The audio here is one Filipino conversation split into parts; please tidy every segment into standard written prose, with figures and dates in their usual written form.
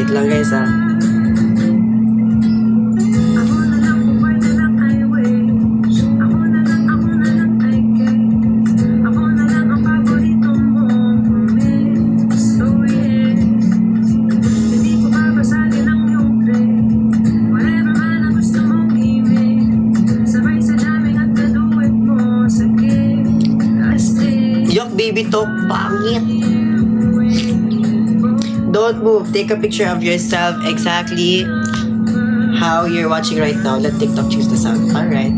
Wait lang guys ha. Yok baby to, pangit. Don't move. Take a picture of yourself exactly how you're watching right now. Let TikTok choose the sound. Alright.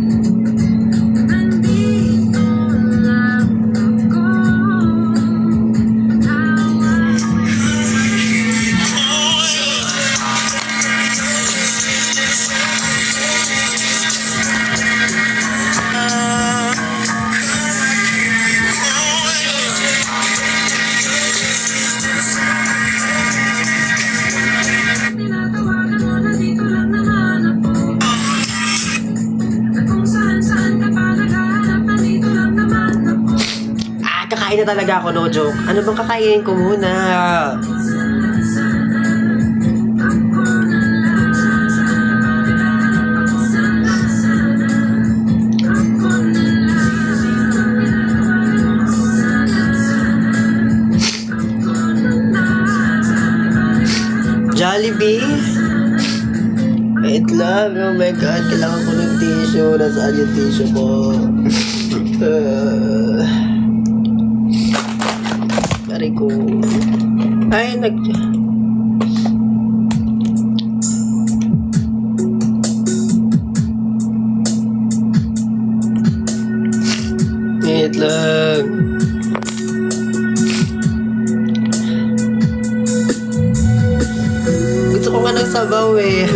Kakain na talaga ako, no joke. Ano bang kakainin ko muna? Jollibee? Wait lang, oh my god, kailangan ko ng tissue. Nasaan yung tissue ko? Ko. Ay, wait lang. Gusto ko nga ng sabaw eh.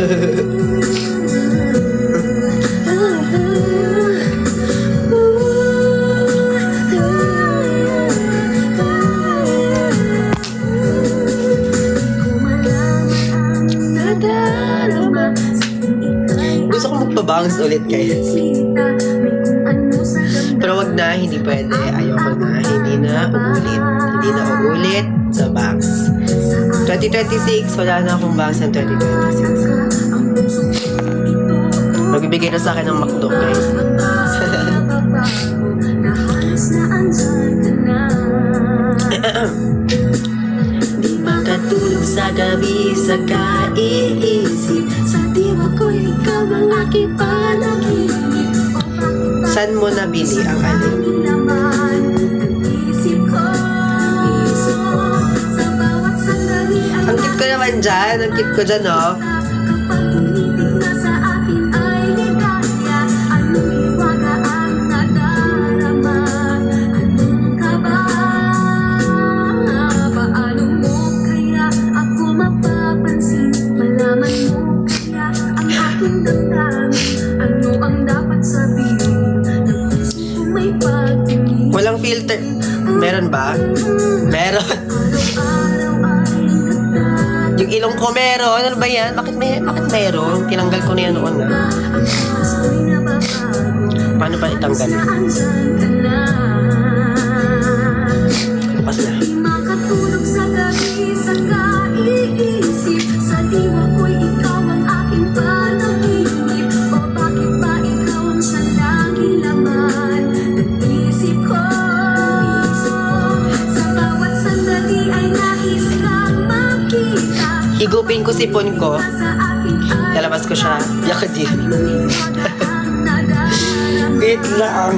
Gusto ko magpabangs ulit guys. Pero wag na, hindi pwede. Ayoko na, hindi na uulit sa bangs. 2026, wala na akong bangs ng 2026. Magbibigay na sa akin ng McDo guys. Di makatulog sa gabi sa kaiisip. Sa diwa ko ikaw ang aking panaginip. Saan mo nabili ang alin? Ang cute ko naman dyan. Ang cute ko dyan, oh. Walang filter. Meron ba? Meron. Yung ilong ko meron. Ano ba yan? Bakit meron? Tinanggal ko na yan noon na. Paano pa itanggal? Bukas na. Makatulog sa gabi sa kaiisip. Sa diwa ko'y ikaw ang aking panaginip. O bakit ba ikaw ang siya laging laman ng isip ko? Sa bawat sandali ay nais kang makita. Higupin ko sipon ko. Lalabas ko siya. Yak din. Wait lang.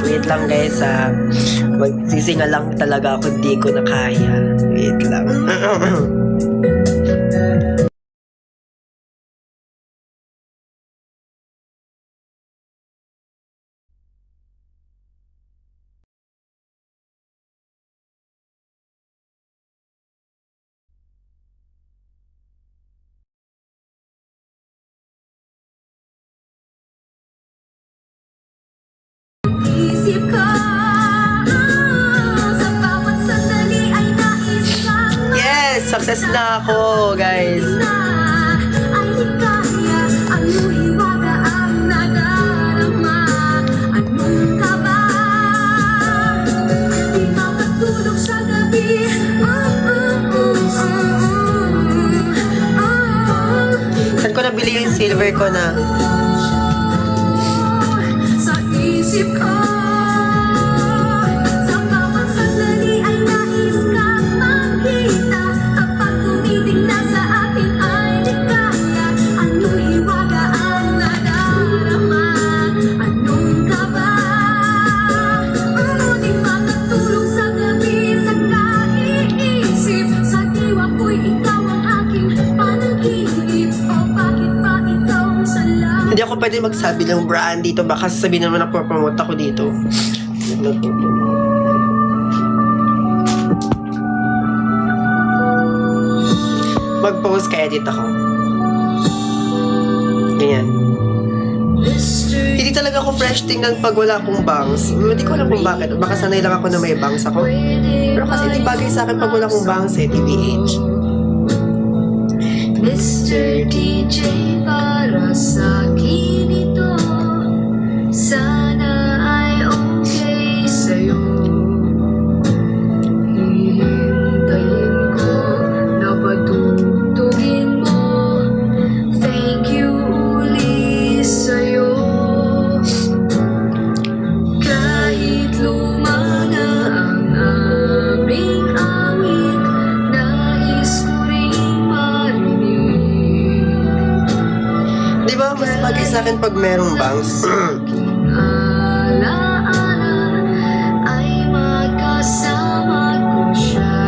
Wait lang guys ha. Magsisinga lang talaga ako. Di ko na kaya. Wait lang. Isip ko, sa bawat sandali ay nais kang yes! Success na ako, guys! Ay di kaya, ang hiwaga ang nadarama. Anong kaba? Di makatulog sa gabi. Swear ko na. Sa isip ko, sa bawat sandali ay nais kang makita. Kapag tumitig na sa akin ay ligaya. Anong hiwaga ang nadarama? Anong kaba? Di makatulog sa gabi sa kaiisip. Sa diwa ko'y ikaw ang aking panaginip. O bakit ba ikaw sa lahat? Hindi ako pwede magsabi ng brand dito. Baka sasabihin naman na promote ako dito. Mag-post kaya dito ako. Ganyan. Hindi talaga ako fresh tingnan pag wala akong bangs. Hindi ko alam kung bakit. Baka sanay lang ako na may bangs ako. Pero kasi hindi bagay sa akin pag wala akong bangs eh, TBH. Mr. DJ, para sa akin ito. Sana ay okay sa'yo. Hihintayin ko na patutugin mo. Thank you uli sa'yo. Kahit luma na ang aming awit, nais ko rin marinig. Di ba mas bagay sa akin pag merong bangs? Alaala ay magkasama ko siya.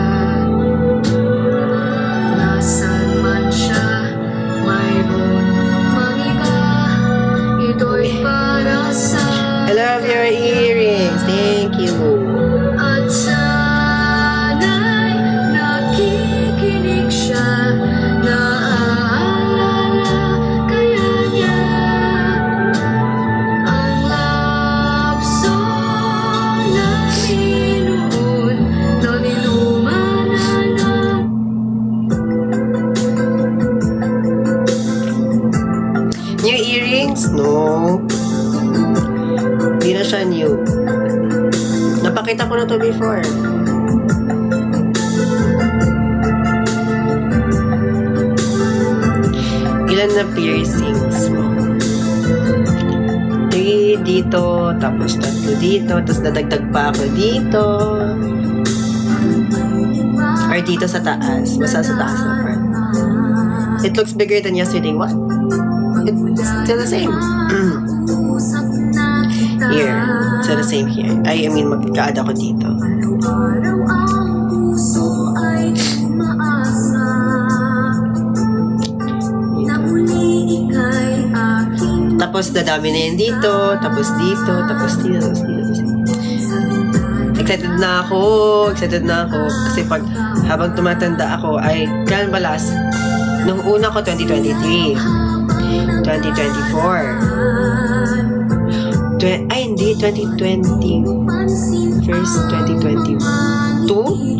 Nasaan man siya, mayroon mang iba. Ito'y para sa I love your earrings. Thank you. at sana'y nakikinig siya. Naaalala kaya niya ang love song namin noon na niluma na. New earrings? No. Hindi na siya new. Napakita ko na to before. Ilan na piercings mo? 3 dito, tapos 3 dito, tapos nadagdag pa ako dito. Or dito sa taas. Basta sa taas na part. It looks bigger than yesterday. What? It's still the same. Here. Still the same here. I mean, mag-add ako dito. Araw ang puso ay umaasa na muli ika'y aking Tapos, dadami na yan dito, tapos dito, tapos dito, tapos dito. Excited na ako. Excited na ako. Kasi pag habang tumatanda ako, ay, kailan ba last? Nung una ko, 2023. 2024. Ay, hindi. 2020. First, 2022.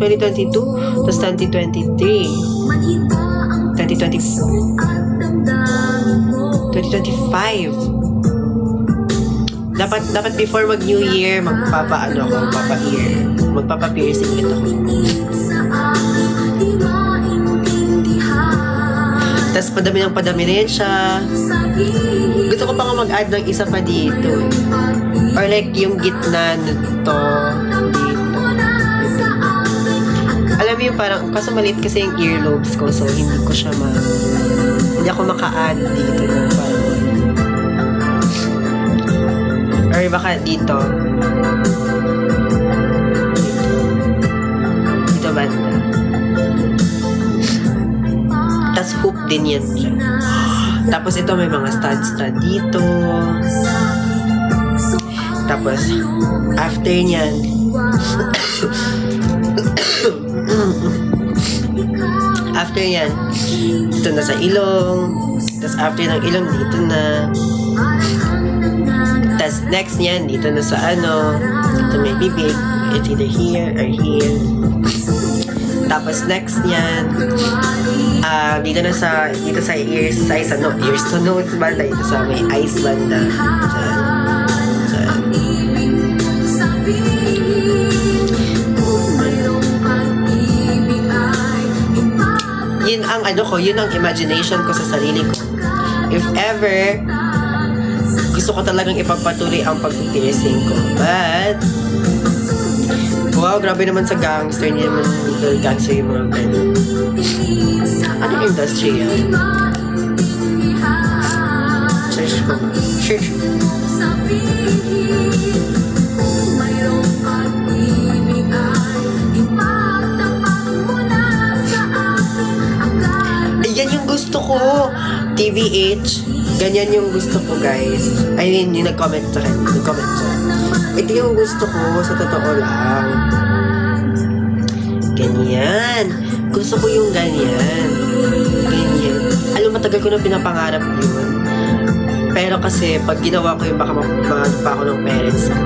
2022. Tapos 2023. 2024. 2025. Dapat before mag New Year, magpapa-ano ako, magpapa-ear. Magpapa-piercing ulit ako. Tapos padami rin siya. Gusto ko pa nga mag-add ng isa pa dito. Or like yung gitna nito. Dito. Alam mo yung parang, kaso maliit kasi yung earlobes ko, so hindi ko siya hindi ako maka-add dito. Parang, or baka dito. Dito banda. Tapos hoop din yan. Tapos ito may mga stud dito. Tapos after nyan after yan dito na sa ilong. Tapos after ng ilong dito na. Tapos next nyan dito na sa ano, dito may bibig. It's either here or here. Tapos next nyan dito sa ears size, ears to nose banda, dito sa may eyes banda. Diyan. Yun ang yun ang imagination ko sa sarili ko. if ever, gusto ko talagang ipagpatuloy ang pag-piercing ko. But, wow, grabe naman sa gangster. Hindi naman gangster yung mga ganun. Ano yung industry yan? Search ko. Search. Yan yung gusto ko. TVH. Ganyan yung gusto ko, guys. I mean, yung nag-comment sa akin. Nag-comment siya. Ito yung gusto ko, sa totoo lang. Ganyan. Gusto ko yung ganyan. Ganyan. Alam, matagal ko na pinapangarap yun. Pero kasi, pag ginawa ko yung baka makumahan pa ako ng parents ko.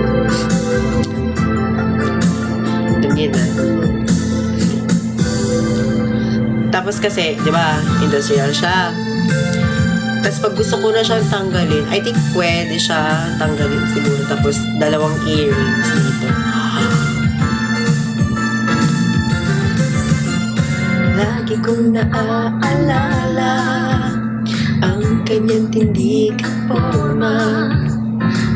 Ganyan na. Tapos kasi, di ba, industrial siya. Tapos pag gusto ko na siyang tanggalin, I think pwede siya tanggalin siguro. Tapos dalawang earrings dito. Lagi kong naaalala ang kanyang tindig at forma.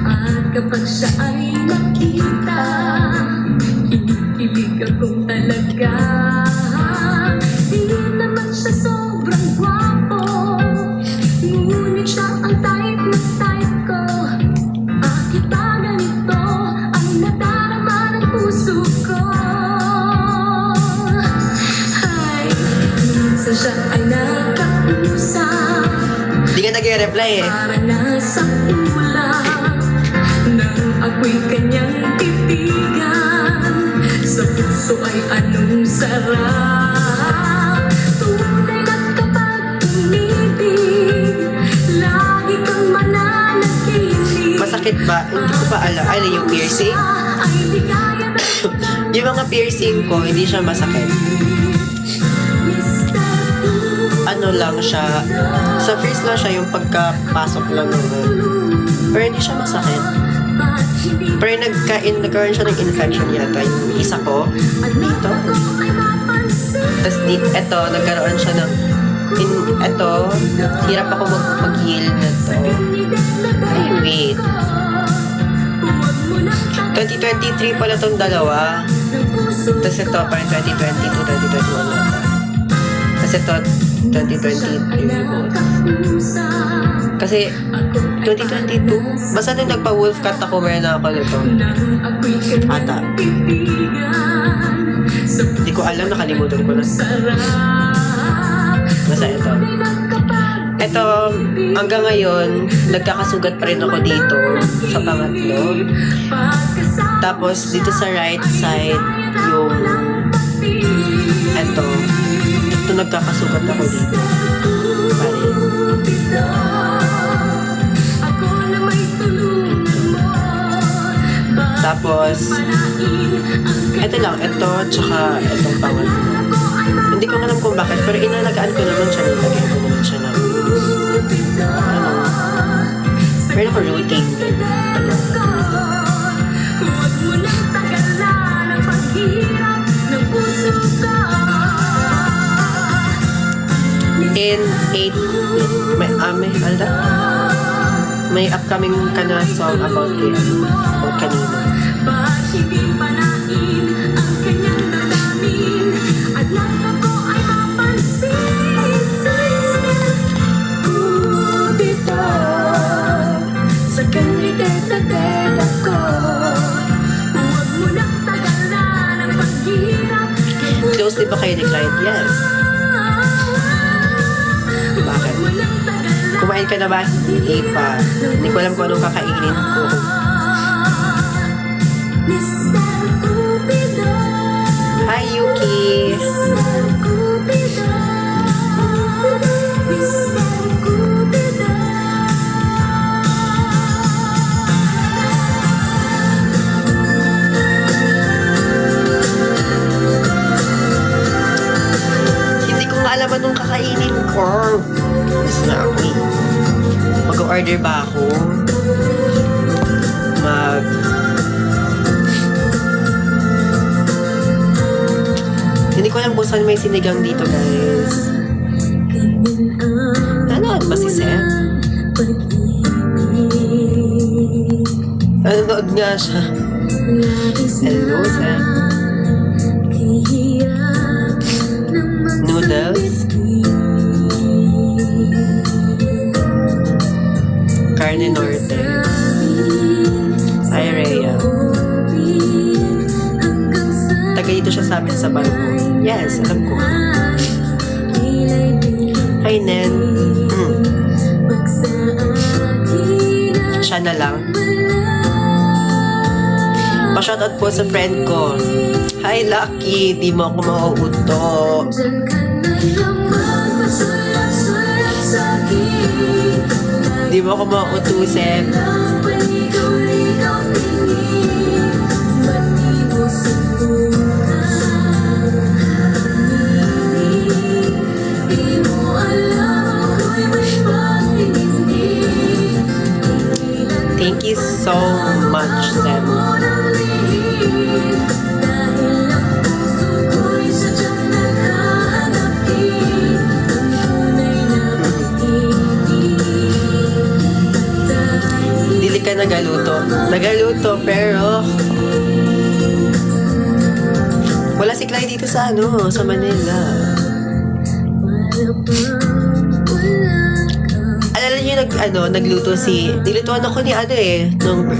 At kapag siya ay nakita, kinikilig akong talaga. Di naman siya sobrang gwapo, ngunit siya ang type na type ko. Bakit ba ganito ang nadarama ng puso ko? Ay, minsan siya ay nakausap. Di ka nag-reply eh. Para nasa ulam nang ako'y kanyang titigan. Sa puso ay anong sarap. Tunay na kapag umibig, lagi kang mananaginig. Masakit ba? Hindi ko pa alam. Ay, yung piercing? Yung mga piercing ko, hindi siya masakit. Ano lang siya. Sa first lang siya, yung pagkapasok lang naman. Pero hindi siya masakit. Pero nagkaroon siya ng infection yata. Yung isa ko, dito. Tapos dito, eto, nagkaroon siya ng, eto, hirap ako mag-heal na to. Ay, wait. 2023 pala tong dalawa. Tapos ito, parang 2022, 2021 na to. Tapos ito, 2023. Kasi 2022, basta nung nagpa-wolf cut ako, meron na ako nito. Ata. Hindi ko alam, nakalimutan ko na. Basta ito. Ito, hanggang ngayon, nagkakasugat pa rin ako dito sa pangatlo. Tapos, dito sa right side, yung ito. Ito, nagkakasugat ako dito. Parin. Tapos, ito lang, ito, tsaka itong pangatlo. Hindi ko alam kung bakit, pero inalagaan ko naman siya, nilagay ko naman siya ng, ano, meron ko routine. In 8, may upcoming ka na song about it, o kanina. Close din ba kayo ni client? Yes. Bakit? Kumain ka na ba? Hindi pa. Hindi ko alam kung anong kakainin ko. Hi, Yuki! Hindi ko nga alam anong kakainin ko. Gusto na ako eh. Mag-order ba ako? Hindi ko alam kung saan may sinigang dito, guys. Ano ba si Seth? pag-ibig. Nanonood nga siya. Hello, Sam. Noodles. Carne Norte. Hi, Rhea. Taga dito siya sa amin sa Barco. Yes, alam ko. Hi, Nen. Siya na lang. Pa-shoutout po sa friend ko. Hi, Lucky. Di mo ako mauuto. Di mo ako mauutusin. Thank you so much, Sam. Dili ka nagaluto. Nagaluto, pero wala si Clyde dito sa sa Manila. Alala niyo nagluto nilutuan ako ni nung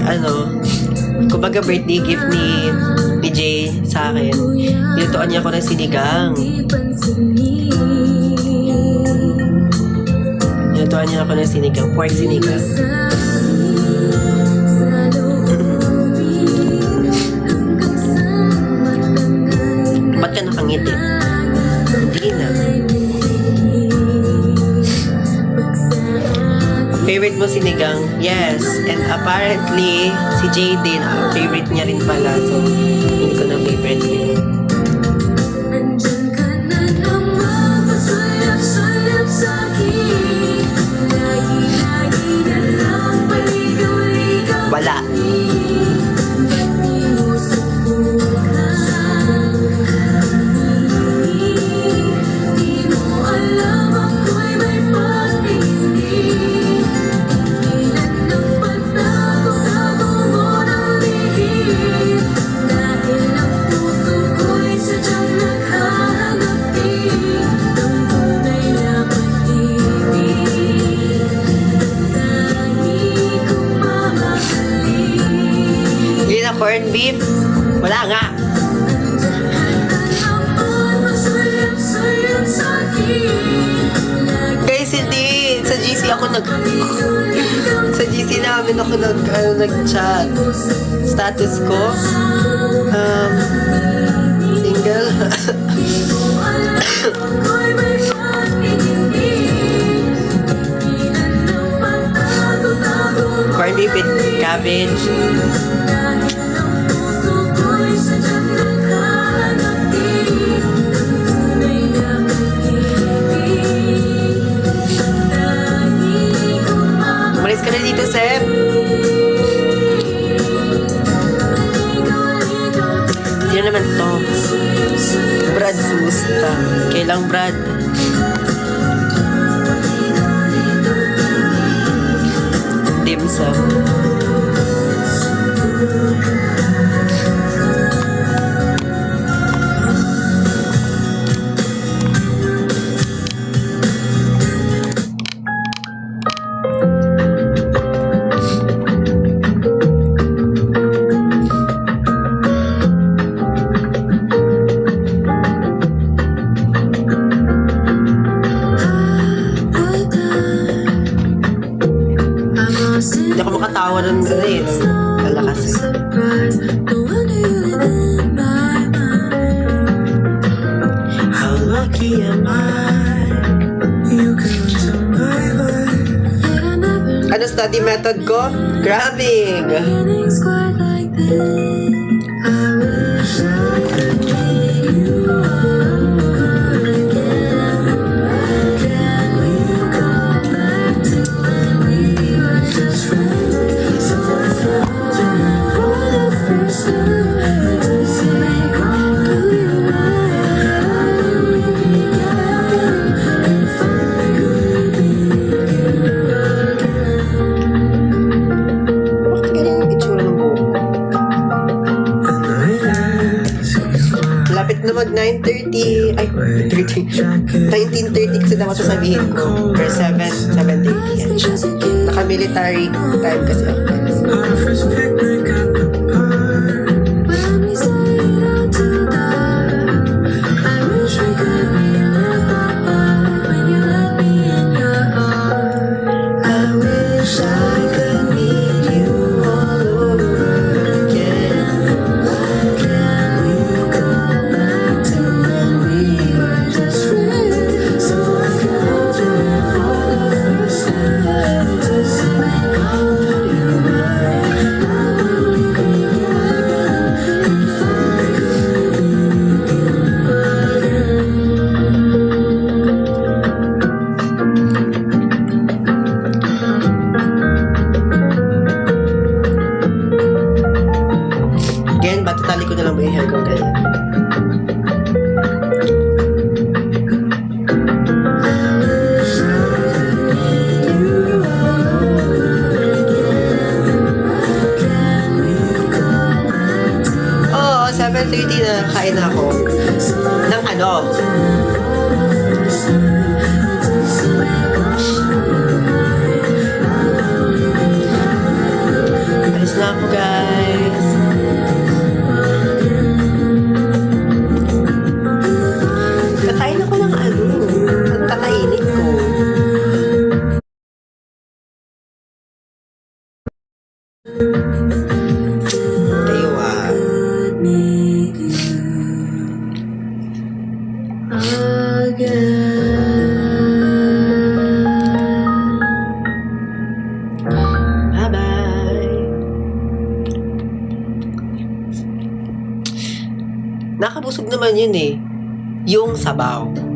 kumbaga birthday gift ni Jay sa akin. Nilutuan niya ako ng sinigang. Nilutuan niya ako ng sinigang, pork sinigang. Ba't ka nakangiti? Hindi na. Favorite mo sinigang? Yes. And apparently, si Jaden, favorite niya rin pala. So, hindi ko na favorite niya. Wala. Corned beef? Wala nga. Guys, hindi. Sa GC ako sa GC namin ako nag-chat. Status ko? Single? Corned beef with cabbage. Umalis ka na dito, Seb. Sino naman to? Brad Susta. Kailang Brad? Dim sum. Hindi ako makatawa ng kalakas eh. How lucky am I? You come to my life. Ano study method ko? Grabbing! mag 9:30. Ay, 30. 19:30 kasi dapat sasabihin ko. Or 7:30 yan siya. Naka-military time kasi ako. Our first picnic at the park. When we stayed out till dark, I wish we could relive that part when you let me in your arms. I wish I could meet you all over again. Why can't we go back to when we were just friends? So I can hold you for the first time. Doesn't make all that you were. Now when we begin, if I could be Again, batatali ko na lang ba yung hair ko ganyan? Oo, 7:30 na kain na ako. Ng ano? Alis na ako, guys. Kakain ako ng ano. Ang kakainin ko. Kayo meet you again. Bye-bye. Nakabusog naman yun eh. Yung sabaw.